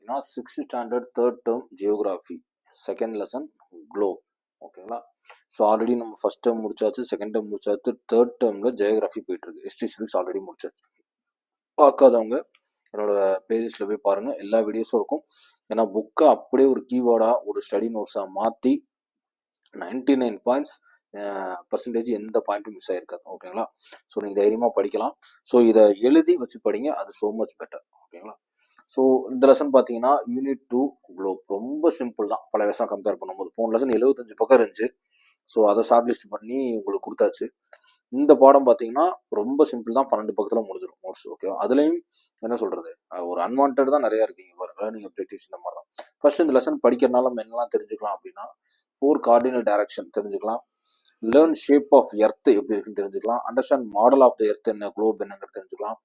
பார்த்தீங்கன்னா 6th standard 3rd term geography second lesson Globe. ஓகேங்களா? So already நம்ம first term முடிச்சாச்சு, செகண்ட் டேர்ம் முடிச்சாச்சு, 3rd டேர்மில் ஜியோகிராஃபி போயிட்டுருக்கு. ஹிஸ்ட்ரி சிவிக்ஸ் ஆல்ரெடி முடிச்சாச்சு. பார்க்காதவங்க என்னோட பிளேலிஸ்ட்டில் போய் பாருங்கள், எல்லா வீடியோஸும் இருக்கும். ஏன்னா புக்கை அப்படியே ஒரு கீவேர்டாக ஒரு ஸ்டடி நோட்ஸாக மாற்றி 99 பாயிண்ட்ஸ் பர்சன்டேஜ் எந்த பாயிண்ட்டும் மிஸ் ஆகிருக்காது. ஓகேங்களா? ஸோ நீங்கள் தைரியமாக படிக்கலாம். ஸோ இதை எழுதி வச்சு படிங்க, அது ஸோ மச் பெட்டர். ஓகேங்களா? ஸோ இந்த லெசன் பார்த்தீங்கன்னா யூனிட் 2 குளோப். ரொம்ப சிம்பிள் தான் பல லெசன் கம்பேர் பண்ணும்போது. போன லெசன் 75 பக்கம் இருந்துச்சு. ஸோ அதை ஷார்ட் லிஸ்ட் பண்ணி உங்களுக்கு கொடுத்தாச்சு. இந்த பாடம் பார்த்தீங்கன்னா ரொம்ப சிம்பிள் தான், 12 பக்கத்தில் முடிஞ்சிடும் நோட்ஸ். ஓகேவா? அதுலேயும் என்ன சொல்கிறது, ஒரு அன்வான்ட் தான் நிறையா இருக்குங்க பாருங்க, லேர்னிங் அப்ஜெக்டிவ்ஸ் இந்த மாதிரி தான். ஃபர்ஸ்ட் இந்த லெசன் படிக்கிறனால நம்ம என்னெல்லாம் தெரிஞ்சுக்கலாம் அப்படின்னா, 4 கார்டினல் டைரக்ஷன் தெரிஞ்சுக்கலாம், லேர்ன் ஷேப் ஆஃப் எர்த் எப்படி இருக்குன்னு தெரிஞ்சுக்கலாம், understand model of the earth என்ன, குளோப் என்னங்கிறது தெரிஞ்சுக்கலாம்,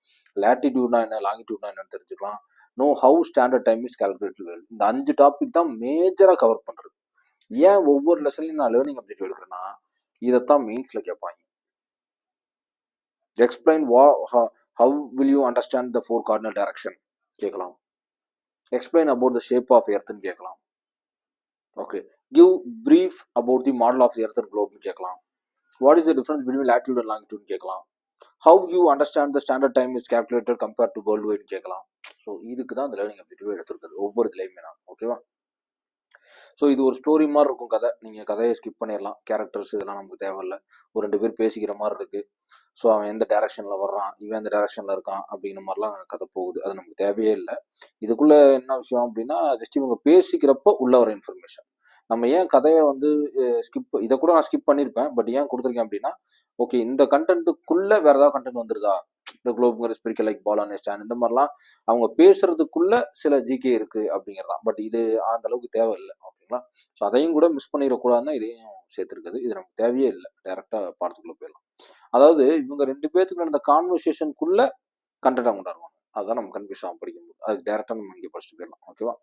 லாட்டிடியூட்னா என்ன, லாங்கிடியூட்னா என்னன்னு தெரிஞ்சுக்கலாம், know how standard time is calculated well. இந்த 5 டாபிக் தான் மேஜராக கவர் பண்ணுறது. ஏன் ஒவ்வொரு லெசன்லையும் நான் லேர்னிங் அப்ஜெக்டிவ் எடுக்கிறேன்னா, இதைத்தான் மெயின்ஸில் கேட்பாங்க. Explain how will you understand the 4 cardinal direction கேட்கலாம். Explain about the shape of எர்த்னு கேட்கலாம். Okay, give brief about the model of earth and குளோப்னு கேட்கலாம். What is the difference between latitude and longitude கேட்கலாம். How you understand the standard time is calculated compared to world wide கேட்கலாம். So இதுக்கு தான் இந்த learning objective எடுத்துருக்குது ஒவ்வொரு இதுலையுமே நான். ஓகேவா? ஸோ இது ஒரு ஸ்டோரி மாதிரி இருக்கும் கதை. நீங்கள் கதையை ஸ்கிப் பண்ணிடலாம். கேரக்டர்ஸ் இதெல்லாம் நமக்கு தேவையில்லை. ஒரு 2 பேர் பேசிக்கிற மாதிரி இருக்குது. ஸோ அவன் எந்த டைரக்ஷனில் வர்றான், இவன் எந்த டைரக்ஷனில் இருக்கான் அப்படிங்கிற மாதிரிலாம் கதை போகுது. அது நமக்கு தேவையே இல்லை. இதுக்குள்ளே என்ன விஷயம் அப்படின்னா, ஜஸ்ட் இவங்க பேசிக்கிறப்போ உள்ள வர இன்ஃபர்மேஷன். நம்ம ஏன் கதையை வந்து ஸ்கிப், இதை கூட நான் ஸ்கிப் பண்ணியிருப்பேன், பட் ஏன் கொடுத்துருக்கேன் அப்படின்னா, ஓகே இந்த கண்டென்ட்டுக்குள்ளே வேறு ஏதாவது கண்டென்ட் வந்துருதா, இந்த குளோப்ங்கிற spherical like ball on stand இந்த மாதிரிலாம் அவங்க பேசுறதுக்குள்ள சில ஜிகே இருக்குது அப்படிங்கிறதான். பட் இது அந்த அளவுக்கு தேவையில்லை. ஓகேங்களா? ஸோ அதையும் கூட மிஸ் பண்ணிடக்கூடாதுன்னா இதையும் சேர்த்துருக்குது. இது நமக்கு தேவையே இல்லை. டைரெக்டாக பாடத்துக்குள்ளே போயிடலாம். அதாவது இவங்க 2 பேர்த்துக்கு நடந்த கான்வர்சேஷனுக்குள்ள கண்டென்ட்டாக கொண்டாடுவாங்க. அதுதான் நம்ம கன்ஃபியூஸ் ஆகும் படிக்கும்போது. அதுக்கு டேரெக்டாக நம்ம இங்கே படிச்சுட்டு போயிடலாம். ஓகேவா?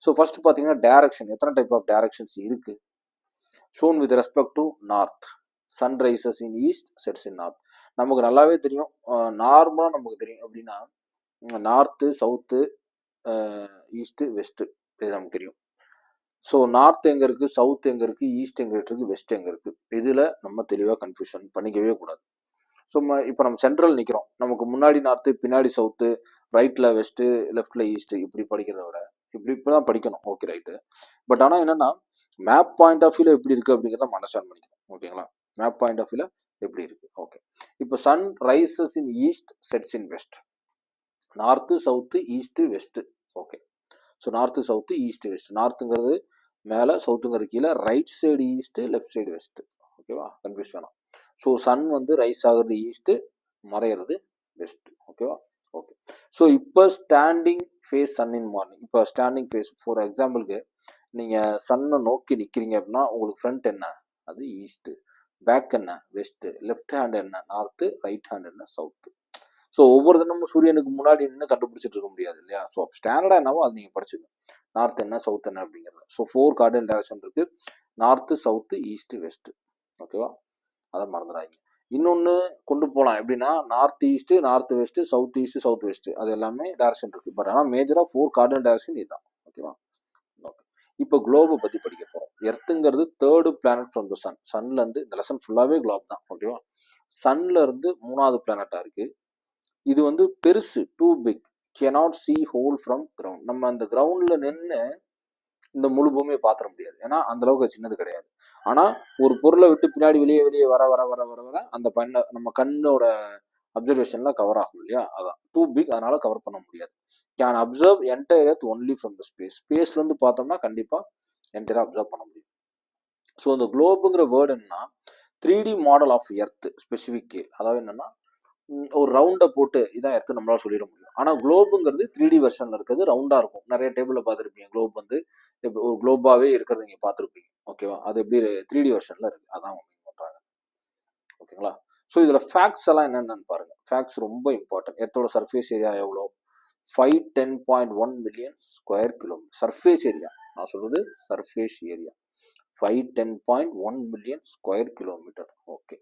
ஸோ ஃபர்ஸ்ட் பார்த்தீங்கன்னா டைரக்ஷன். எத்தனை டைப் ஆஃப் டைரக்ஷன்ஸ் இருக்குது? Shown with respect to north. Sun rises in east, sets in north. நமக்கு நல்லாவே தெரியும், நார்மலாக நமக்கு தெரியும் அப்படின்னா நார்த்து, சவுத்து, ஈஸ்ட்டு, வெஸ்ட்டு, இது நமக்கு தெரியும். ஸோ நார்த் எங்கே இருக்குது, சவுத் எங்கே இருக்குது, ஈஸ்ட் எங்கே இருக்குது, வெஸ்ட் எங்கே இருக்குது, இதில் நம்ம தெளிவாக கன்ஃபியூஷன் பண்ணிக்கவே கூடாது. ஸோ இப்போ நம்ம சென்ட்ரல் நிற்கிறோம். நமக்கு முன்னாடி நார்த்து, பின்னாடி சவுத்து, ரைட்டில் வெஸ்ட்டு, லெஃப்டில் ஈஸ்ட்டு, இப்படி படிக்கிறத விட இப்படி தான் படிக்கணும். Okay, right. பட் ஆனால் என்னென்னா மேப் பாயிண்ட் ஆஃப் வியூவில் எப்படி இருக்குது அப்படிங்கிறத நம்ம அண்டர்ஸ்டாண்ட் பண்ணிக்கணும். ஓகேங்களா? மேப் பாயிண்ட் ஆஃப் வியூவில் எப்படி இருக்குது. ஓகே, இப்போ sun rises in east, sets in west. North, south, east, west. Okay, so north, south, east, west. நார்த்துங்கிறது மேலே, சவுத்துங்கிறது கீழே, right side east, left side west. ஓகேவா? கன்ஃபியூஸ் வேணாம். ஸோ சன் வந்து ரைஸ் ஆகுறது ஈஸ்ட்டு, மறையிறது வெஸ்ட்டு. ஓகேவா? ஓகே, ஸோ இப்போ standing face sun in morning. இப்போ ஸ்டாண்டிங் ஃபேஸ் ஃபார் எக்ஸாம்பிளுக்கு நீங்கள் சன்னை நோக்கி நிற்கிறீங்க அப்படின்னா உங்களுக்கு ஃப்ரண்ட் என்ன, அது ஈஸ்ட்டு, பேக் என்ன, வெஸ்ட்டு, லெஃப்ட் ஹேண்ட் என்ன, நார்த்து, ரைட் ஹேண்ட் என்ன, சவுத்து. ஸோ ஒவ்வொரு தினமும் சூரியனுக்கு முன்னாடி நின்று கண்டுபிடிச்சிட்டு இருக்க முடியாது இல்லையா? ஸோ ஸ்டாண்டர்டாக என்னவோ அது நீங்கள் படிச்சுக்கணும். நார்த் என்ன, சவுத் என்ன அப்படிங்கிறது. ஸோ 4 கார்டினல் டைரக்ஷன் இருக்குது. North, south, east, west. ஓகேவா? அதை மறந்துடாதீங்க. இன்னொன்று கொண்டு போகலாம் எப்படின்னா, north east, north west, south east, south west, அது எல்லாமே டைரக்ஷன் இருக்குது. பட் ஆனால் மேஜராக 4 கார்டினல் டைரக்ஷன் இதுதான். ஓகேவா? ஓகே, இப்போ குளோபை பற்றி படிக்க போகிறோம். எர்த்துங்கிறது 3rd planet from the sun. சன்லேருந்து இந்த லெசன் ஃபுல்லாகவே குளோப் தான். ஓகேவா? சன்லேருந்து 3வது பிளானட்டாக இருக்குது. இது வந்து பெருசு, too big, cannot see whole from ground. நம்ம அந்த கிரவுண்டில் நின்று இந்த முழு பூமியை பார்த்துட முடியாது, ஏன்னா அந்த அளவுக்கு சின்னது கிடையாது. ஆனால் ஒரு பொருளை விட்டு பின்னாடி வெளியே வெளியே வர வர வர வர வர அந்த நம்ம கண்ணோட அப்சர்வேஷனில் கவர் ஆகும் இல்லையா? அதான் டூ பிக், அதனால கவர் பண்ண முடியாது. Can observe entire earth only from the space. ஸ்பேஸ்லேருந்து பார்த்தோம்னா கண்டிப்பாக என்டையராக அப்சர்வ் பண்ண முடியும். ஸோ இந்த குளோபுங்கிற வேர்டு என்னன்னா 3D model of earth specific scale. அதாவது என்னன்னா ஒரு ரவுண்டை போட்டு இதான் எடுத்து நம்மளால சொல்லிட முடியும். ஆனால் குளோபுங்கிறது 3D வெர்ஷனில் இருக்கிறது, ரவுண்டாக இருக்கும். நிறைய டேபிளில் பார்த்துருப்பீங்க குளோப் வந்து ஒரு குளோபாகவே இருக்கிறது நீங்கள் பார்த்துருப்பீங்க. ஓகேவா? அது எப்படி 3D வெர்ஷனில் இருக்குது, அதான் பண்ணுறாங்க. ஓகேங்களா? ஸோ இதில் ஃபேக்ட்ஸ் எல்லாம் என்னென்னு பாருங்கள். ஃபேக்ட்ஸ் ரொம்ப இம்பார்ட்டன்ட். எர்த்தோட சர்ஃபேஸ் ஏரியா எவ்வளோ? 510.1 million square kilometre surface area. நான் சொல்கிறது surface area 510.1 million square kilometre. Okay,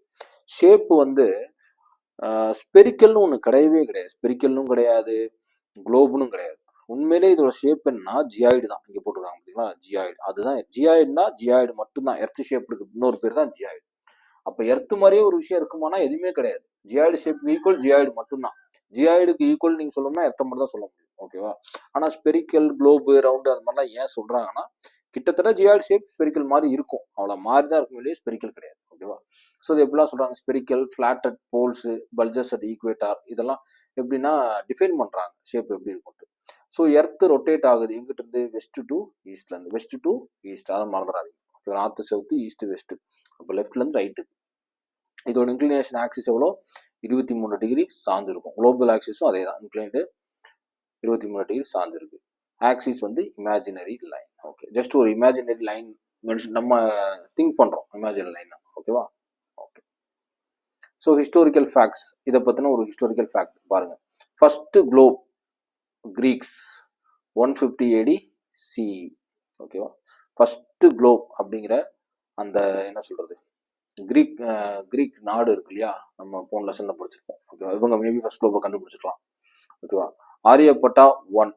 shape வந்து ஸ்பெரிக்கல்னு ஒன்று கிடையவே கிடையாது. ஸ்பெரிக்கல்னும் கிடையாது, குளோபுனும் கிடையாது. உண்மையிலே இதோட ஷேப் என்னன்னா ஜியாய்டு தான். இங்க போட்டுருக்காங்க பார்த்தீங்களா, ஜியாய்டு. அதுதான் ஜியாய்டுனா ஜியாய்டு மட்டும்தான். எர்த் ஷேப் இருக்கு, இன்னொரு பேர் தான் ஜியாய்டு. அப்ப எர்த் மாதிரியே ஒரு விஷயம் இருக்குமானா எதுவுமே கிடையாது. ஜியாய்டு ஷேப் ஈக்குவல் ஜியாய்டு மட்டும்தான். ஜியாய்டுக்கு ஈக்குவல் நீங்க சொல்லணும்னா எர்த்த மட்டும் தான் சொல்ல முடியும். ஓகேவா? ஆனா ஸ்பெரிக்கல், குளோபு, ரவுண்டு அந்த மாதிரிலாம் ஏன் சொல்றாங்கன்னா கிட்டத்தட்ட ஜியாய்டு ஷேப் ஸ்பெரிக்கல் மாதிரி இருக்கும். அவ்வளோ மாதிரி தான் இருக்கும் இல்லையே, ஸ்பெரிக்கல் கிடையாது. ஓகேவா? ஸோ இது எப்படிலாம் சொல்றாங்க, spherical, ஃபிளாட்டட் poles, bulges at equator, இதெல்லாம் எப்படின்னா டிஃபைன் பண்றாங்க ஷேப் எப்படி இருக்கும். ஸோ எர்த் ரொட்டேட் ஆகுது எங்கிட்ட இருந்து, வெஸ்ட் டு ஈஸ்ட்ல இருந்து. வெஸ்ட் டு ஈஸ்ட், அதை மறந்துடாதீங்க. North south, east west. அப்போ லெஃப்ட்ல இருந்து ரைட்டு. இதோட இன்க்ளினேஷன் ஆக்சிஸ் எவ்வளோ, 23 டிகிரி சார்ந்திருக்கும். குளோபல் ஆக்சிஸும் அதே தான், இன்க்ளைன்டு 23 டிகிரி சார்ந்திருக்கு. ஆக்சிஸ் வந்து இமேஜினரி லைன். ஓகே, ஜஸ்ட் ஒரு இமேஜினரி லைன் நம்ம திங்க் பண்றோம் இமேஜினரி லைன். ஓகேவா? ஓகே. ஸோ ஹிஸ்டோரிக்கல் ஃபேக்ட்ஸ், இதை பத்தின ஒரு ஹிஸ்டோரிக்கல் ஃபேக்ட் பாருங்க. First Globe Greeks 150 AD CE. ஓகேவா? ஃபர்ஸ்ட் குளோப் அப்படிங்கிற அந்த என்ன சொல்றது, கிரீக் நாடு இருக்கு இல்லையா, நம்ம போன லெசன்ல படிச்சிருப்போம். ஓகேவா? இவங்க மேபி ஃபர்ஸ்ட் குளோபை கண்டுபிடிச்சிருக்கலாம். ஓகேவா? Aryabhata 1.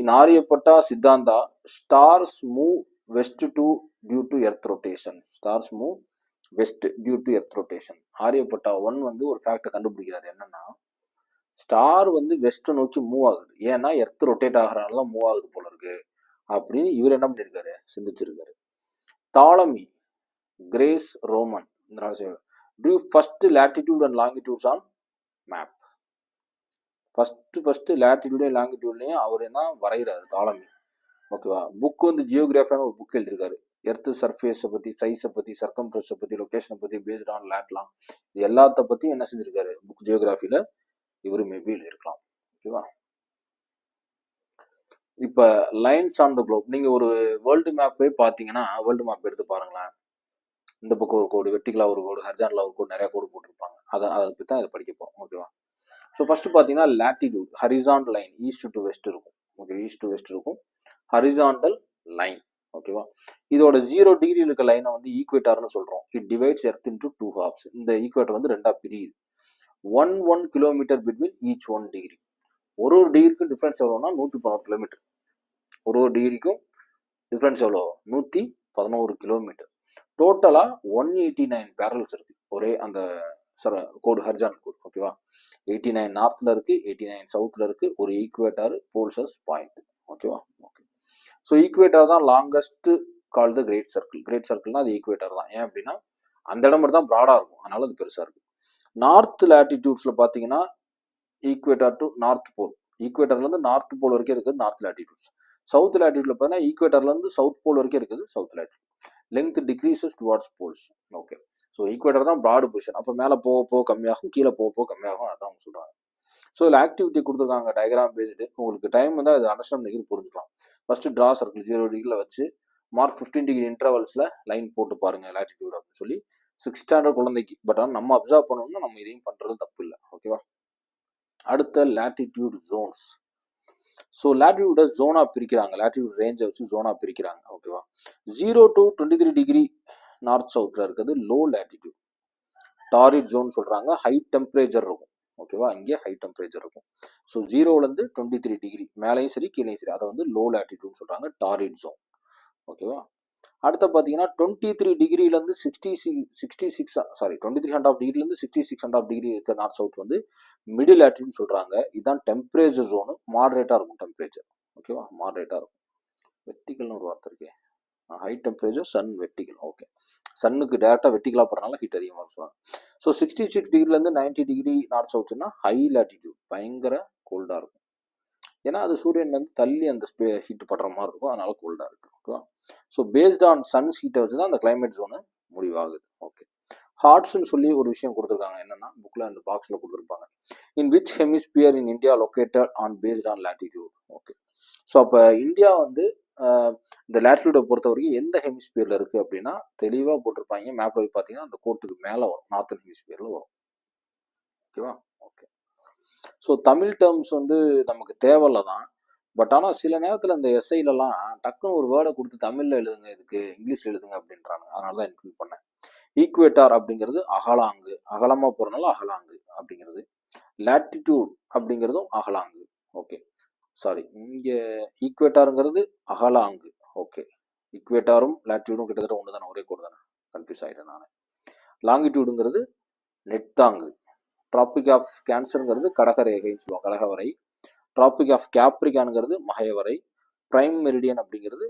In Aryabhata Siddhanta stars move west to due to earth rotation. Stars move west due to earth rotation. Aryabhata 1 வந்து ஒரு ஃபேக்டை கண்டுபிடிக்கிறாரு. என்னன்னா, ஸ்டார் வந்து வெஸ்ட் நோக்கி மூவ் ஆகுது, ஏன்னா எர்த் ரொட்டேட் ஆகிறனால மூவ் ஆகுது போல இருக்கு அப்படின்னு இவர் என்ன பண்ணிருக்காரு, சிந்திச்சிருக்காரு. Ptolemy Greece Roman drew first latitude and longitudes on map. First லேட்டிடியூடையும் லாங்கிடியூட்லையும் அவர் என்ன வரைகிறாரு, தாலமி. ஓகேவா? புக் வந்து ஜியோகிராஃபியான ஒரு புக் எழுதியிருக்காரு. எர்த் சர்ஃபேஸை பற்றி, சைஸை பற்றி, சர்க்கம்ஃபரன்ஸை பற்றி, லொக்கேஷனை பற்றி, பேஸ்ட் ஆன் லேட்லாம், இது எல்லாத்த பற்றியும் என்ன செஞ்சிருக்காரு புக் ஜியோகிராஃபியில் இவர் மேபி எழுதியிருக்கலாம். ஓகேவா? இப்போ லைன்ஸ் ஆன் த குளோப், நீங்கள் ஒரு வேர்ல்டு மேப் போய் பார்த்தீங்கன்னா, வேர்ல்டு மேப் எடுத்து பாருங்களேன். இந்த பக்கம் ஒரு கோடு, வெர்டிகலா ஒரு கோடு, ஹரிசாண்டலா ஒரு கோடு, நிறைய கோடு போட்டிருப்பாங்க. அதை பற்றி தான் இதை படிக்க போகிறோம். ஓகேவா? ஸோ ஃபர்ஸ்ட் பார்த்தீங்கன்னா latitude, horizontal line east to west இருக்கும். ஓகே, ஈஸ்ட் டு வெஸ்ட் இருக்கும், ஹரிசாண்டல் லைன். ஓகேவா? இதோட 0 டிகிரி இருக்க லைனை வந்து ஈக்குவேட்டர்னு சொல்றோம். It divides earth into 2 halves. இந்த ஈக்குவேட்டர் வந்து ரெண்டா பிரியுது. 1 கிலோமீட்டர் பிட்வீன் ஈச் 1 டிகிரி. ஒரு டிகிரிக்கும் டிஃபரன்ஸ் எவ்வளோனா 111 கிலோமீட்டர். ஒரு டிகிரிக்கும் டிஃபரன்ஸ் எவ்வளோ, 111 கிலோமீட்டர். டோட்டலா 189 பேரல்ஸ் இருக்கு ஒரே அந்த கோடு, ஹரிசாண்டல் கோடு. ஓகேவா? 89 நார்த்ல இருக்கு, 89 சவுத்ல இருக்கு. ஒரு ஈக்குவேட்டர், போல்சஸ், பாயிண்ட். ஓகேவா? ஓகே. ஸோ ஈக்குவேட்டர் தான் longest call the great circle. Great சர்க்கிள்னா அது ஈக்குவேட்டர் தான். ஏன் அப்படின்னா அந்த இடம் மட்டும் தான் ப்ராடா இருக்கும், அதனால அது பெருசா இருக்கு. நார்த் லேட்டிடியூட்ஸ்ல பாத்தீங்கன்னா ஈக்குவேட்டர் டு நார்த் போல், ஈக்குவேட்டர்ல இருந்து நார்த் போல் வரைக்கும் இருக்குது நார்த் லேட்டிடியூட்ஸ். சவுத் லேட்டிடியூட்ல பார்த்தீங்கன்னா ஈக்குவேட்டர்ல இருந்து சவுத் போல் வரைக்கும் இருக்குது south latitude. Length decreases towards poles. Okay. So equator தான் ப்ராடு பொசிஷன். அப்போ மேலே போக கம்மியாகும், கீழே போக கம்மியாகும், அதான் அவங்க சொல்றாங்க. ஸோ இதில் ஆக்டிவிட்டி கொடுத்துருக்காங்க டயக்ராம் பேஸ்டு. உங்களுக்கு டைம் வந்து அது அண்டர்ஸ்டாண்ட் பண்ணி புரிஞ்சுக்கலாம். ஃபர்ஸ்ட் டிரா சர்க்கிள் 0 டிகிரியில் வச்சு மார்க் 15 டிகிரி இன்டர்வல்ஸில் லைன் போட்டு பாருங்க லேட்டிடியூட் அப்படின்னு சொல்லி. 6th ஸ்டாண்டர்ட் குழந்தைக்கு. பட் ஆனால் நம்ம அப்சர்வ் பண்ணணும்னா நம்ம இதையும் பண்றது தப்பு இல்லை. ஓகேவா? அடுத்த லேட்டிடியூட் ஜோன்ஸ். ஸோ லேட்டிடியூட ஜோனா பிரிக்கிறாங்க, லேட்டிடியூட் ரேஞ்சை வச்சு ஜோனா பிரிக்கிறாங்க. ஓகேவா? 0 to 23 டிகிரி நார்த் சவுத்ல இருக்கிறது லோ லேட்டிடியூட். டாரிட் ஜோன் சொல்றாங்க, ஹை டெம்பரேச்சர் இருக்கும். ஓகேவா? இங்கே ஹை டெம்பரேச்சர் இருக்கும். ஸோ 0லேருந்து 23 டிகிரி மேலேயும் சரி கீழேயும் சரி, அதை வந்து லோ லேட்டிடியூட் சொல்றாங்க, டாரிட் ஜோன். ஓகேவா? அடுத்த பார்த்தீங்கன்னா 23 டிகிரிலேருந்து 23.5 டிகிரிலேருந்து 66.5 டிகிரி இருக்க நார்த் சவுத் வந்து மிடில் லேட்டிடியூட் சொல்றாங்க. இதுதான் டெம்பரேச்சர் ஜோனு, மாடரேட்டா இருக்கும் டெம்பரேச்சர். ஓகேவா? மாடரேட்டா இருக்கும். வெர்டிகல்னு ஒரு வார்த்தை இருக்கு, high temperature sun vertical. Okay, சன்னுக்கு டேரக்டா வெர்டிகலா போறதுனால ஹீட் அதிகமாக சொல்லுவாங்க. ஸோ 66 டிகிரிலேருந்து 90 டிகிரி நார்த் சவுத்னா ஹை லேட்டிடியூட், பயங்கர கோல்டா இருக்கும். ஏன்னா அது சூரியன்லேருந்து தள்ளி அந்த ஹீட் படுற மாதிரி இருக்கும், அதனால கோல்டா இருக்கு. ஓகேவா? ஸோ பேஸ்ட் ஆன் சன்ஸ் ஹீட்டை வச்சு தான் அந்த கிளைமேட் ஜோனு முடிவாகுது. ஓகே. ஹார்ட்ஸ்ன்னு சொல்லி ஒரு விஷயம் கொடுத்துருக்காங்க, என்னன்னா புக்ல அந்த பாக்ஸ்ல கொடுத்துருப்பாங்க. In which hemisphere in India located on based on latitude. Okay. So அப்போ இந்தியா வந்து இந்த லேட்டிடியூடை பொறுத்த வரைக்கும் எந்த ஹெமிஸ்பியர்ல இருக்கு அப்படின்னா தெளிவாக போட்டிருப்பாங்க. மேப்ல போய் பார்த்தீங்கன்னா அந்த கோட்டுக்கு மேலே வரும், நார்த்தன் ஹெமிஸ்பியர்ல வரும். ஓகேவா? ஓகே. ஸோ தமிழ் டேர்ம்ஸ் வந்து நமக்கு தேவையில்ல தான். பட் ஆனால் சில நேரத்தில் இந்த எஸ்ஐலலாம் டக்குன்னு ஒரு வேர்டை கொடுத்து தமிழில் எழுதுங்க, இதுக்கு இங்கிலீஷில் எழுதுங்க அப்படின்றாங்க. அதனால தான் இன்க்ளூட் பண்ணேன். ஈக்குவேட்டார் அப்படிங்கிறது அகலாங்கு, அகலமாக போகிறனால அகலாங்கு அப்படிங்கிறது. லேட்டிடியூட் அப்படிங்கிறதும் அகலாங்கு. ஓகே. சாரி, இங்கே ஈக்குவேட்டாருங்கிறது அகலாங்கு. ஓகே, ஈக்குவேட்டாரும் லாட்டிடியூடும் கிட்டத்தட்ட ஒன்று தானே, ஒரே கோடு தானே, கன்ஃபியூஸ் ஆகிட்டேன் நான். லாங்கிடியூடுங்கிறது நெட்டாங்கு. டிராபிக் ஆஃப் கேன்சருங்கிறது கடகரேகைன்னு சொல்லுவாங்க, கடகவரை. டிராபிக் ஆஃப் கேப்ரிகான்ங்கிறது மகயவரை. பிரைம் மெரிடியன் அப்படிங்கிறது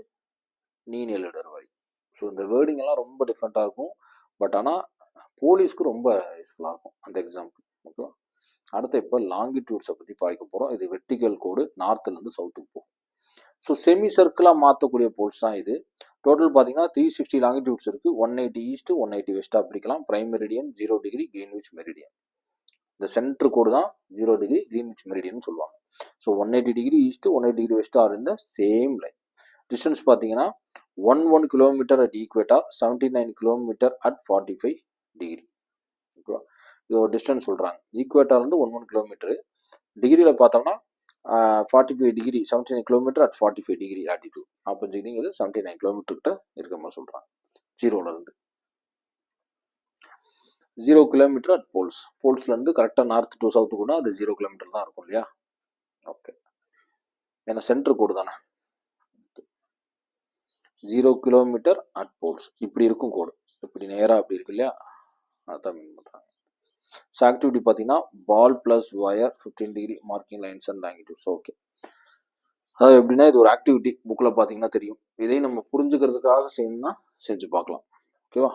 நீனியலிடர் வரை. ஸோ இந்த வேர்டிங் எல்லாம் ரொம்ப டிஃப்ரெண்ட்டாக இருக்கும். பட் ஆனால் போலீஸ்க்கு ரொம்ப யூஸ்ஃபுல்லாக இருக்கும் அந்த எக்ஸாம்பிள். ஓகேவா? அடுத்து இப்போ லாங்கிடியூட்ஸை பற்றி பார்க்க போகிறோம். இது வெர்டிகல் கோடு, நார்த்துலேருந்து சவுத்துக்கு போகும். ஸோ செமி சர்க்கிளாக மாற்றக்கூடிய போல்ஸ் தான் இது. டோட்டல் பார்த்தீங்கன்னா 360 லாங்கிடியூட்ஸ் இருக்குது. 180 ஈஸ்ட், 180 வெஸ்ட்டாக பிரிக்கலாம். Prime meridian 0 degree, Greenwich meridian. இந்த சென்டர் கோடு தான் 0 டிகிரி, கிரீன்விச் மெரிடியன் சொல்லுவாங்க. So 180 degree east, 180 degree west are இந்த சேம் லைன். டிஸ்டன்ஸ் பார்த்தீங்கன்னா 11 kilometre at equator, 79 kilometre at 45 degree. ஓகேவா? இது ஒரு டிஸ்டன்ஸ் சொல்கிறாங்க. ஈக்குவேட்டார் வந்து 11 கிலோமீட்டரு. டிகிரியில் பார்த்தோம்னா 45 degree, 79 kilometre at 45 degree latitude. 45 டிகிரிங்கிறது 79 kilometre கிட்ட இருக்கிற மாதிரி சொல்கிறாங்க. 0லேருந்து 0 கிலோமீட்டர் அட் போல்ஸ். போல்ஸ்லேருந்து கரெக்டாக நார்த் டு சவுத்து கூட அது 0 கிலோமீட்டர் தான் இருக்கும் இல்லையா? ஓகே, ஏன்னா சென்டர் கோடு தானே. 0 கிலோமீட்டர் அட் போல்ஸ் இப்படி இருக்கும் கோடு, இப்படி நேராக அப்படி இருக்கு இல்லையா, அதான் மீன் பண்ணுறாங்க. ஸோ ஆக்டிவிட்டி பார்த்தீங்கன்னா ball plus wire 15 degree marking lines and longitudes. Okay, அதாவது எப்படின்னா இது ஒரு ஆக்டிவிட்டி, புக்கில் பார்த்தீங்கன்னா தெரியும். இதையும் நம்ம புரிஞ்சுக்கிறதுக்காக செய்யணும்னா செஞ்சு பார்க்கலாம். ஓகேவா?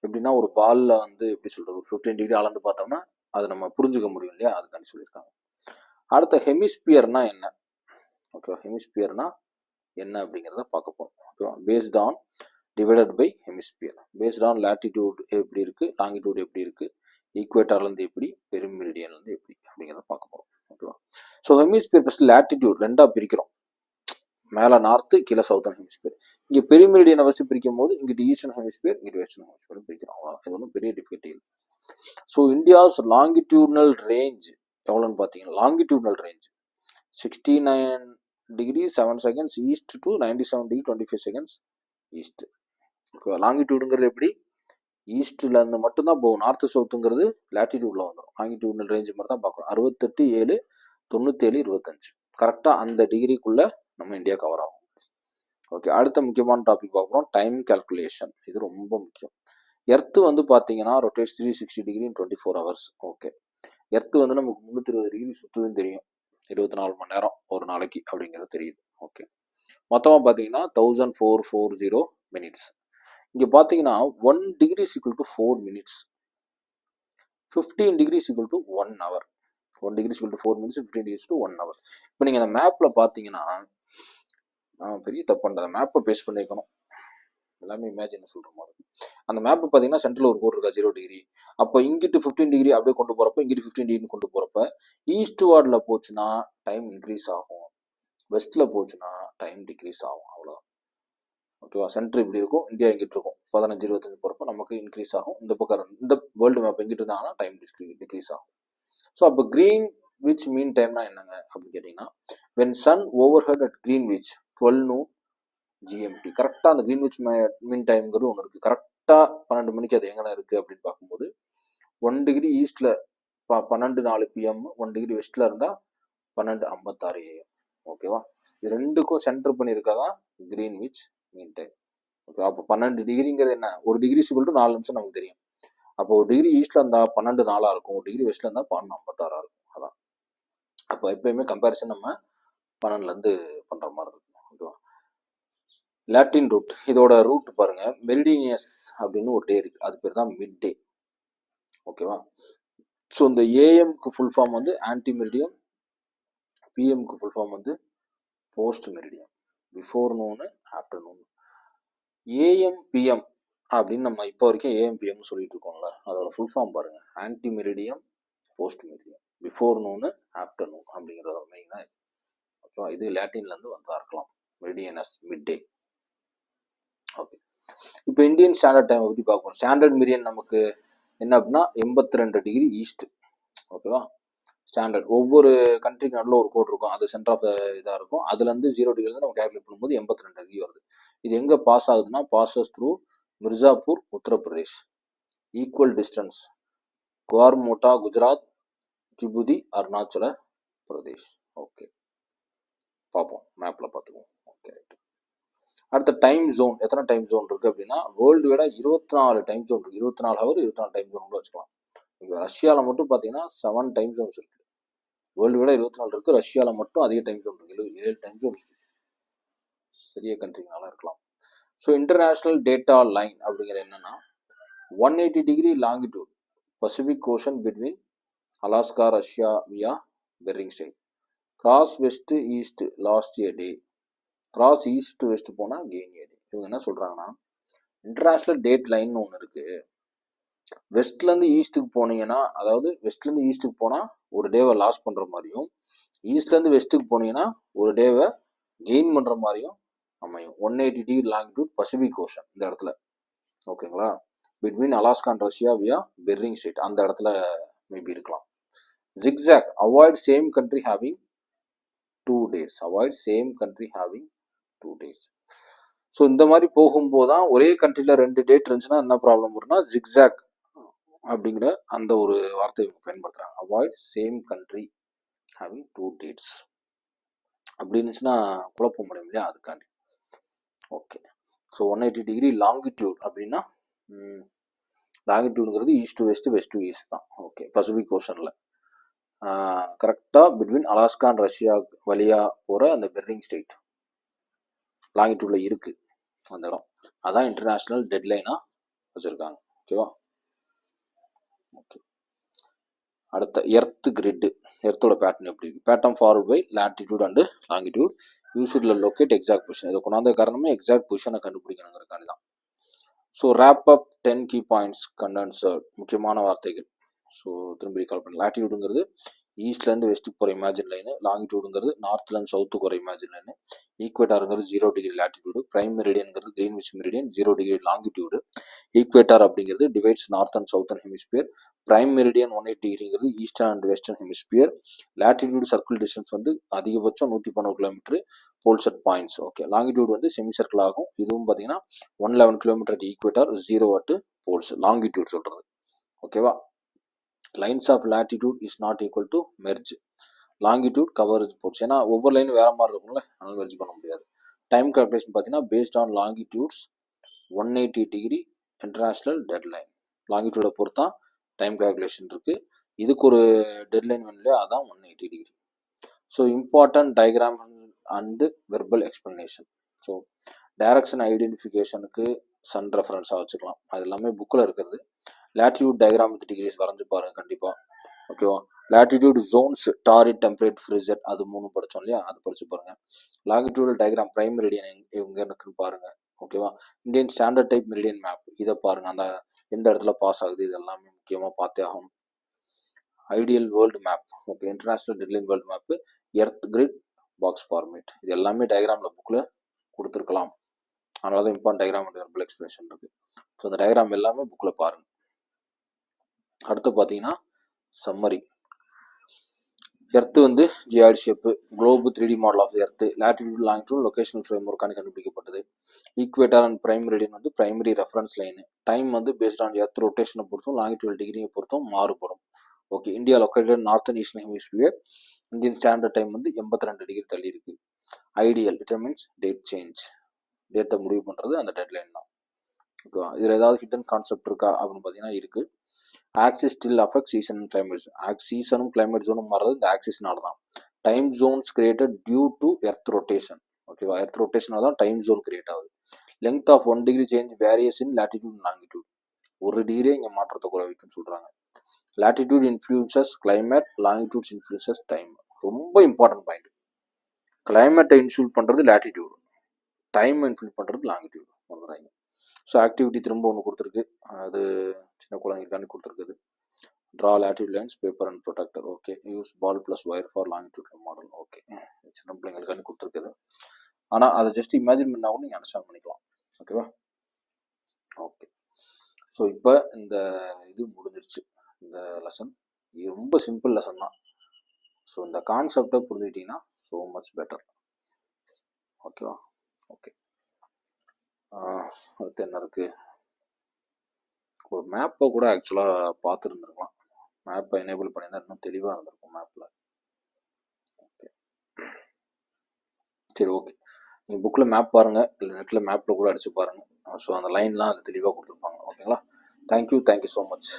எப்படின்னா ஒரு பாலில் வந்து எப்படி சொல்கிறது, 15 டிகிரி அளந்து பார்த்தோம்னா அதை நம்ம புரிஞ்சுக்க முடியும் இல்லையா, அதுக்காண்டி சொல்லியிருக்காங்க. அடுத்த ஹெமிஸ்பியர்னா என்ன? ஓகேவா? ஹெமிஸ்பியர்னா என்ன அப்படிங்கிறத பார்க்க போகிறோம். ஓகேவா? Based on divided by hemisphere. Based on latitude எப்படி இருக்குது, லாங்கிடியூட் எப்படி இருக்குது, ஈக்குவேட்டர்லேருந்து எப்படி, பெருமெரிடியன்லேருந்து எப்படி அப்படிங்கிறத பார்க்க போகிறோம். ஓகேவா? ஸோ ஹெமிஸ்பியர் ஃபஸ்ட் லாட்டிடியூட் ரெண்டாக பிரிக்கிறோம். மேலே நார்த்து, கீழே சவுத்தர்ன் ஹெமிஸ்பியர். இங்கே பெருமெரிடியனை வச்சு பிரிக்கும் போது இங்கிட்டு ஈஸ்டர்ன் ஹெமிஸ்பியர், இங்கிட்டு வெஸ்டர்ன் ஹெமிஸ்பியர் பிரிக்கிறோம். அவ்வளோ, இது ஒன்றும் பெரிய டிஃபிகல்ட்டி இல்லை. ஸோ இந்தியாஸ் லாங்கிடியூட்னல் ரேஞ்ச் எவ்வளோன்னு பார்த்தீங்கன்னா, longitudinal range 69 degree 7 seconds east to 97 degree 25 seconds east. ஓகேவா? லாங்கிடியூடுங்கிறது எப்படி, ஈஸ்ட்ல இருந்து மட்டும்தான் போகும். நார்த்து சவுத்துங்கிறது லாட்டிடியூட்ல வந்துடும். லாங்கிடியூட்னல் ரேஞ்ச் மாதிரி தான் பார்க்குறோம். 68, 7, 97, 25 கரெக்டாக அந்த டிகிரிக்குள்ள நம்ம இந்தியா கவர் ஆகும். ஓகே, அடுத்த முக்கியமான டாபிக் பார்க்குறோம், டைம் கால்குலேஷன். இது ரொம்ப முக்கியம். எர்த்து வந்து பார்த்தீங்கன்னா rotates 360 degree 24 hours. Okay, earth வந்து நமக்கு 320 டிகிரி சுற்றுதுன்னு தெரியும். 24 மணி நேரம் ஒரு நாளைக்கு அப்படிங்கிறது தெரியுது. ஓகே, மொத்தமாக பார்த்தீங்கன்னா 1440 மினிட்ஸ். இங்கே பார்த்தீங்கன்னா 1 degree equal to 4 minutes, 15 degree equal to 1 hour. 1 degree equal to 4 minutes, 15 degree to 1 hour. இப்போ நீங்கள் அந்த மேப்பில் பார்த்தீங்கன்னா, நான் பெரிய தப்பு பண்ணுறேன், மேப்பை பேஸ் பண்ணிக்கணும், எல்லாமே இமேஜின் சொல்கிற மாதிரி. அந்த மேப்பை பார்த்தீங்கன்னா சென்ட்ரல் ஒரு கோடு இருக்கா 0 டிகிரி. அப்போ இங்கிட்டு 15 டிகிரி அப்படியே கொண்டு போகிறப்ப, இங்கிட்டு 15 டிகிரி கொண்டு போகிறப்ப ஈஸ்ட் வார்டில் போச்சுன்னா டைம் இன்க்ரீஸ் ஆகும், வெஸ்ட்டில் போச்சுன்னா டைம் டிக்ரீஸ் ஆகும். அவ்வளோதான். ஓகேவா? சென்டர் இப்படி இருக்கும், இந்தியா இங்கிட்டு இருக்கும். 15, 25 போகிறப்ப நமக்கு இன்க்ரீஸ் ஆகும். இந்த பக்கம் இந்த வேர்ல்டு மேப் எங்கிட்டு இருந்தாங்கன்னா டைம் டிக்ரீஸ் ஆகும். ஸோ அப்போ கிரீன் விச் மீன் டைம்னா என்னங்க அப்படின்னு கேட்டிங்கன்னா, when sun overhead at Greenwich 12 noon GMT. கரெக்டாக அந்த கிரீன் விச் மீன் டைம்ங்கிறது ஒன்று இருக்குது. கரெக்டாக 12 மணிக்கு அது எங்கே இருக்குது அப்படின்னு பார்க்கும்போது 1 டிகிரி ஈஸ்டில் 12:04 PM, 1 டிகிரி வெஸ்ட்டில் இருந்தால் 12:56 AM. ஓகேவா? இது ரெண்டுக்கும் சென்டர் பண்ணியிருக்காதான் Greenwich mean time. Okay, அப்போ 12 டிகிரிங்கிறது என்ன, ஒரு டிகிரி ஈக்குவல் டு 4 நிமிஷம் நமக்கு தெரியும். அப்போ ஒரு டிகிரி ஈஸ்ட்ல இருந்தால் 12:04 இருக்கும், ஒரு டிகிரி வெஸ்ட்ல இருந்தால் 12:56 இருக்கும். அதான் அப்போ எப்பயுமே கம்பேரிசன் நம்ம 12லேருந்து பண்ணுற மாதிரி இருக்கும். ஓகேவா? லாட்டின் ரூட், இதோட ரூட் பாருங்க, மெரிடினியஸ் அப்படின்னு ஒரு டே இருக்கு, அது பேர் தான் மிட் டே. ஓகேவா? ஸோ இந்த ஏஎம்க்கு ஃபுல் ஃபார்ம் வந்து ஆன்டி மெரிடியம், பிஎம்க்கு ஃபுல் ஃபார்ம் வந்து post meridiem, before noon, afternoon. AM PM அப்படின்னு நம்ம இப்போ வரைக்கும் ஏஎம்பிஎம்னு சொல்லிட்டு இருக்கோம்ல, அதோட ஃபுல் ஃபார்ம் பாருங்க, ante meridiem, post meridiem, before noon, afternoon அப்படிங்கிறத மெயினாக இது. ஓகேவா? இது லாட்டின்லேருந்து வந்தா இருக்கலாம், மெரிடியனஸ் மிட் டே. ஓகே, இப்போ இந்தியன் ஸ்டாண்டர்ட் டைமை பற்றி பார்க்கணும். ஸ்டாண்டர்ட் மெரிடியன் நமக்கு என்ன அப்படின்னா 82 டிகிரி ஈஸ்ட். ஓகேவா? ஸ்டாண்டர்ட் ஒவ்வொரு கண்ட்ரிக்கு நடுவில் ஒரு கோட் இருக்கும், அது சென்டர் ஆஃப் த இதாக இருக்கும். அதுலேருந்து 0 டிகிரிலேருந்து நம்ம கேல்குலேட் பண்ணும்போது 82 டிகிரி வருது. இது எங்கே பாஸ் ஆகுதுன்னா, passes through Mirzapur, Uttar Pradesh. Equal distance குவார்மோட்டா, குஜராத், டிபுதி, அருணாச்சல பிரதேஷ். ஓகே, பார்ப்போம் மேப்பில் பார்த்துக்குவோம். Okay, right. அடுத்த டைம் ஜோன், எத்தனை டைம் ஜோன் இருக்குது அப்படின்னா வேர்ல்டு விட 24 டைம் ஜோன் இருக்குது. 24 ஹவர் 24 டைம் ஜோன் கூட வச்சுக்கலாம். இங்கே ரஷ்யாவில் மட்டும் பார்த்தீங்கன்னா 7 டைம் ஜோன்ஸ் இருக்குது. வேர்ல்டு விட 24 இருக்குது. ரஷ்யாவில் மட்டும் அதிக டைம் ஜோன் இருக்குது, 7 டைம் ஜோன்ஸ் இருக்குது. பெரிய கண்ட்ரினால இருக்கலாம். ஸோ இன்டர்நேஷ்னல் டேட்டா லைன் அப்படிங்கிற என்னன்னா 180 degree longitude pacific ocean between Alaska Russia via Bering strait. Cross west east lost year day, cross east to west போனால் கெயின் ஏ டே. இவங்க என்ன சொல்கிறாங்கன்னா இன்டர்நேஷ்னல் டேட் லைன் ஒன்று இருக்குது. வெஸ்ட்லேருந்து ஈஸ்ட்டுக்கு போனீங்கன்னா, அதாவது வெஸ்ட்லேருந்து ஈஸ்ட்டுக்கு போனால் ஒரு டேவை லாஸ் பண்ணுற மாதிரியும், ஈஸ்ட்லேருந்து வெஸ்ட்டுக்கு போனீங்கன்னா ஒரு டேவை கெயின் பண்ணுற மாதிரியும் அமையும். 180 டிகிரி லாங்கிடியூட் பசிபிக் ஓஷன் இந்த இடத்துல. ஓகேங்களா, between Alaska and Russia via Bering straight அந்த இடத்துல மேபி இருக்கலாம். Zigzag, avoid same country having 2 days. Avoid same country having 2 days. So இந்த மாதிரி போகும்போது தான் ஒரே கண்ட்ரியில் 2 டேட் இருந்துச்சுன்னா என்ன ப்ராப்ளம் வரும்னா ஜிக்ஸாக் அப்படிங்கிற அந்த ஒரு வார்த்தையை பயன்படுத்துகிறாங்க. Avoid same country having 2 dates அப்படி இருந்துச்சுன்னா குழப்பம் முடியும் இல்லையா, அதுக்காண்டி. ஓகே, ஸோ 180 டிகிரி லாங்கிடியூட் அப்படின்னா லாங்கிடியூடுங்கிறது east to west, west to east தான். ஓகே, பசிபிக் ஓஷனில் கரெக்டாக பிட்வீன் அலாஸ்கா அண்ட் ரஷ்யா வழியாக போகிற அந்த பெரிங் ஸ்ட்ரெய்ட் லாங்கிடியூடில் இருக்குது அந்த இடம். அதான் இன்டர்நேஷ்னல் டெட்லைனாக வச்சுருக்காங்க. ஓகேவா, ஓகே. அடுத்த எர்த் கிரிட், எர்த்தோட பேட்டர்ன் எப்படி இருக்குது? Pattern forward by latitude and longitude. யூஸ்வரில் லொக்கேட் எக்ஸாக்ட் பொசிஷன். இதை கொண்டாந்த காரணமே எக்ஸாக்ட் பொசிஷனை கண்டுபிடிக்கணுங்கிறக்காண்டி தான். So wrap up 10 key points condensed, முக்கியமான வார்த்தைகள். ஸோ திரும்பி கால் பண்ணி, லாட்டிடியூடுங்கிறது ஈஸ்ட்லேருந்து வெஸ்ட்டுக்கு போகிற இமேஜின் லைனு, லாங்கிடியூடுங்கிறது நார்த்லேருந்து சவுத்துக்கு போகிற இமேஜின் லைனு, ஈக்குவேட்டாருங்கிறது 0 டிகிரி லாட்டிடியூடு, பிரைம் மெரிடியனுங்கிறது Greenwich meridian 0 degree longitude. Equator அப்படிங்கிறது divides north and southern hemisphere. Prime meridian 180 டிகிரிங்கிறது eastern and western hemisphere. Latitude circle distance வந்து அதிகபட்சம் 112 kilometre pole set points. Okay, longitude வந்து செமி சர்க்கிள் ஆகும். இதுவும் பார்த்தீங்கன்னா 111 kilometre at equator, 0 at poles. Longitude சொல்கிறது. ஓகேவா, lines of latitude is not equal to merge longitude coverage poles. ஏன்னா ஒவ்வொரு லைனும் வேற மாதிரி இருக்கும்ல, அதனால மெர்ஜ் பண்ண முடியாது. டைம் கால்குலேஷன் பார்த்தீங்கன்னா based on longitudes 180 degree international dateline. லாங்கிடியூடை பொறுத்தான் டைம் கால்குலேஷன் இருக்குது. இதுக்கு ஒரு டெட்லைன் வேணும் இல்லையா, அதான் 180 degree. So important diagram and verbal explanation. So direction ஐடென்டிஃபிகேஷனுக்கு சன் ரெஃபரன்ஸாக வச்சுக்கலாம். அது எல்லாமே புக்கில் இருக்கிறது. லாட்டிடியூட் டயக்ராம் வித் டிகிரிஸ் வரைஞ்சு பாருங்கள் கண்டிப்பாக. ஓகேவா, லாட்டிடியூட் ஜோன்ஸ் டாரிட் டெம்பரேட் ஃப்ரிசட் அது 3 படித்தோம் இல்லையா, அது படிச்சு பாருங்கள். லாங்கிடியூடல் டயக்ராம் பிரைம் மெரிடியன் எங்கே இருக்குன்னு பாருங்கள். ஓகேவா, Indian standard type meridian map இதை பாருங்கள், அந்த எந்த இடத்துல பாஸ் ஆகுது இது எல்லாமே முக்கியமாக பார்த்தே ஆகும். Ideal world map, okay, international dateline world map, earth grid, box format, இது எல்லாமே டயக்ராமில் புக்கில் கொடுத்துருக்கலாம். அதனால தான் important diagram and verbal explanation இருக்குது. ஸோ அந்த டயக்ராம் எல்லாமே புக்கில் பாருங்கள். அடுத்து பார்த்தீங்கன்னா சம்மரி. எர்த்து வந்து geoid shape, globe 3D model of earth, latitude longitude locational frame ஒர்க்கான கண்டுபிடிக்கப்பட்டது. ஈக்குவேட்டர் அண்ட் பிரைம் மெரிடியன் வந்து பிரைமரி ரெஃபரன்ஸ் லைனு. டைம் வந்து பேஸ்ட் ஆன் எர்த் ரொட்டேஷனை பொறுத்தும் லாங்கிடியூட் டிகிரியை பொறுத்தும் மாறுபடும். Okay, India located northern eastern hemisphere. Indian standard time வந்து 82 டிகிரி தள்ளி இருக்குது. ஐடியல் டிட்டர்மின்ஸ் டேட் சேஞ்ச், டேட்டை முடிவு பண்ணுறது அந்த டெட்லைன் தான். ஓகேவா, இதில் ஏதாவது ஹிடன் கான்செப்ட் இருக்கா அப்படின்னு பார்த்தீங்கன்னா இருக்குது. Axis still affect season and climate. சீசனும் கிளைமேட் ஜோனும் மாறுறது இந்த ஆக்சிஸ்னால தான். Time zones created due to earth rotation. ஓகேவா, எர்த் ரொட்டேஷனால தான் டைம் ஜோன் கிரியேட் ஆகுது. Length of 1 degree change varies in latitude longitude. 1 டிகிரியே இங்கே மாற்றத்தை குறைவிக்குன்னு சொல்கிறாங்க. Latitude influences climate, longitudes influences time. ரொம்ப இம்பார்ட்டன்ட் பாயிண்ட். கிளைமேட்டை இன்ஃப்ளூட் பண்ணுறது லாட்டிடியூட், டைம் இன்ஃப்ளூட் பண்ணுறது லாங்கிடியூட். வந்துடுறாங்க. ஸோ ஆக்டிவிட்டி திரும்ப ஒன்று கொடுத்துருக்கு, அது சின்ன குழந்தைங்களுக்காண்டி கொடுத்துருக்குது. Draw latitude lines, paper and protractor. Okay, use ball plus wire for longitude model. Okay, சின்ன பிள்ளைங்களுக்காண்டி கொடுத்துருக்குது. ஆனால் அதை ஜஸ்ட் இமேஜின் பண்ணால் கூட நீங்கள் அண்டர்ஸ்டாண்ட் பண்ணிக்கலாம். ஓகேவா, ஓகே. ஸோ இப்போ இந்த இது முடிஞ்சிருச்சு இந்த லெசன். இது ரொம்ப சிம்பிள் லெசன் தான். ஸோ இந்த கான்செப்டை புரிஞ்சுக்கிட்டிங்கன்னா ஸோ மச் பெட்டர். ஓகேவா, ஓகே. அடுத்து என்ன இருக்குது, ஒரு மேப்பை கூட ஆக்சுவலாக பார்த்துருந்துருக்கலாம். மேப்பை எனேபிள் பண்ணியிருந்தா இன்னும் தெளிவாக இருந்திருக்கும் மேப்பில். ஓகே, சரி, ஓகே. நீங்கள் புக்கில் மேப் பாருங்கள், இல்லை நெட்டில் மேப்பில் கூட அடித்து பாருங்கள். ஸோ அந்த லைன்லாம் அதில் தெளிவாக கொடுத்துருப்பாங்க. ஓகேங்களா? Thank you so much.